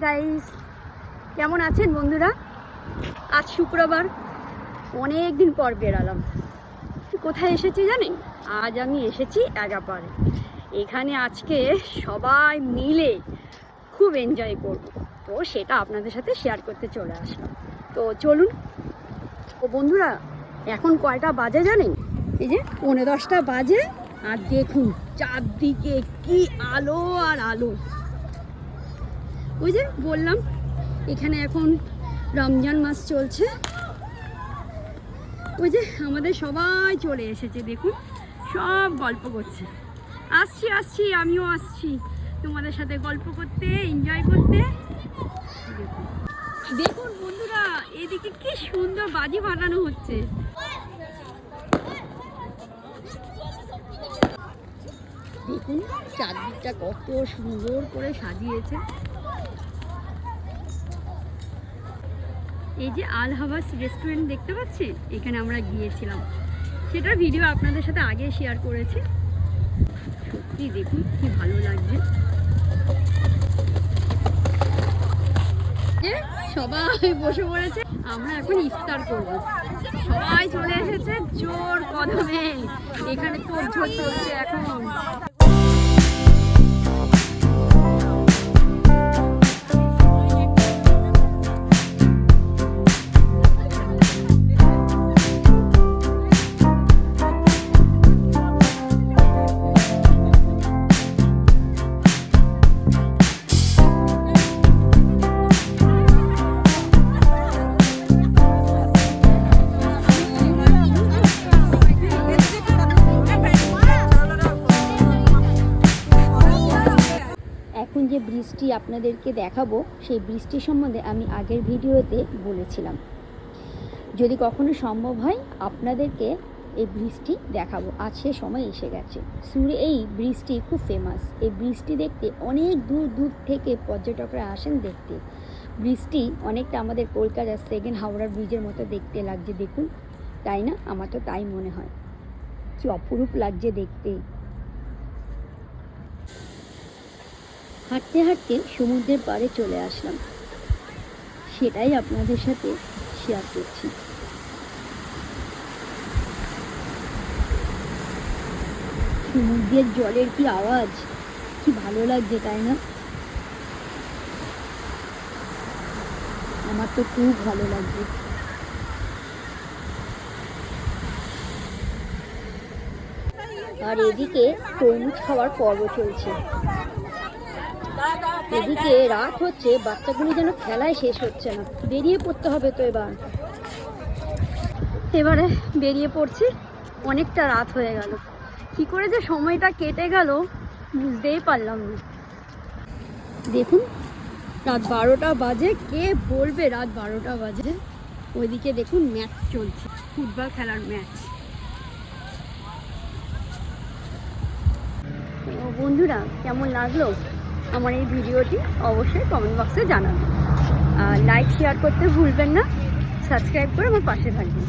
Guys, কেমন আছেন বন্ধুরা? আজ শুক্রবার, অনেক দিন পর বেরালাম। কোথায় এসেছি জানেন? আজ আমি এসেছি এগাপাড়ে। এখানে আজকে সবাই মিলে খুব এনজয় করব, তো সেটা আপনাদের সাথে শেয়ার করতে চলে আসলাম। তো চলুন। ও বন্ধুরা, এখন কয়টা বাজে জানেন? এই যে 9:10 বাজে, আর দেখুন চারদিকে কি আলো আর আলো। ওই যে বললাম এখানে এখন রমজান মাস চলছে। ওই যে আমাদের সবাই চলে এসেছে, দেখুন সব গল্প করছে। আসছি আসছি, আমিও আসছি তোমাদের সাথে গল্প করতে, এনজয় করতে। দেখুন বন্ধুরা, এদিকে কি সুন্দর বাজি ফাটানো হচ্ছে। দেখুন চারদিকটা কত সুন্দর করে সাজিয়েছে। এই যে আল হাওয়াস রেস্টুরেন্ট দেখতে পাচ্ছি, এখানে আমরা গিয়েছিলাম, সেটার ভিডিও আপনাদের সাথে আগে শেয়ার করেছি। সত্যি দেখুন কি ভালো লাগছে। সবাই বসে পড়েছে, আমরা এখন ইফতার করব। সবাই চলে এসেছে জোর কদমে, এখানে তোড়জোড় চলছে এখন। এখন যে ব্রিজটি আপনাদেরকে দেখাবো, সেই ব্রিজটি সম্বন্ধে আমি আগের ভিডিওতে বলেছিলাম। যদি কখনো সম্ভব হয় আপনাদেরকে এই ব্রিজটি দেখাবো। আজ সে সময় এসে গেছে। সুরে এই ব্রিজটি খুব ফেমাস। এই ব্রিজটি দেখতে অনেক দূর দূর থেকে পর্যটকরা আসেন দেখতে। ব্রিজটি অনেকটা আমাদের কলকাতার সেকেন্ড হাওড়ার ব্রিজের মতো দেখতে লাগছে, দেখুন, তাই না? আমার তো তাই মনে হয়। কি অপরূপ লাগছে দেখতে। হাঁটতে হাঁটতে সমুদ্রের পাড়ে চলে আসলাম, সেটাই আপনাদের সাথে শেয়ার করছি। সমুদ্রের জলের কি আওয়াজ, কি ভালো লাগছে, তাই না? আমার তো খুব ভালো লাগছে। আর এদিকে তরমুজ খাওয়ার পর্ব চলছে। এদিকে রাত হচ্ছে, বাচ্চাগুলো যেন খেলায় শেষ হচ্ছে না। বেরিয়ে পড়তে হবে তো এবারে বেরিয়ে পড়ছি। অনেকটা রাত হয়ে গেল, কি করে যে সময়টা কেটে গেল বুঝতেই পারলাম না। দেখুন রাত 12টা বাজে, কে বলবে রাত 12টা বাজে। ওইদিকে দেখুন ম্যাচ চলছে, ফুটবল খেলার ম্যাচ। বন্ধুরা, কেমন লাগলো আমার এই ভিডিওটি অবশ্যই কমেন্ট বক্সে জানাবেন। আর লাইক শেয়ার করতে ভুলবেন না, সাবস্ক্রাইব করে আমার পাশে থাকবেন।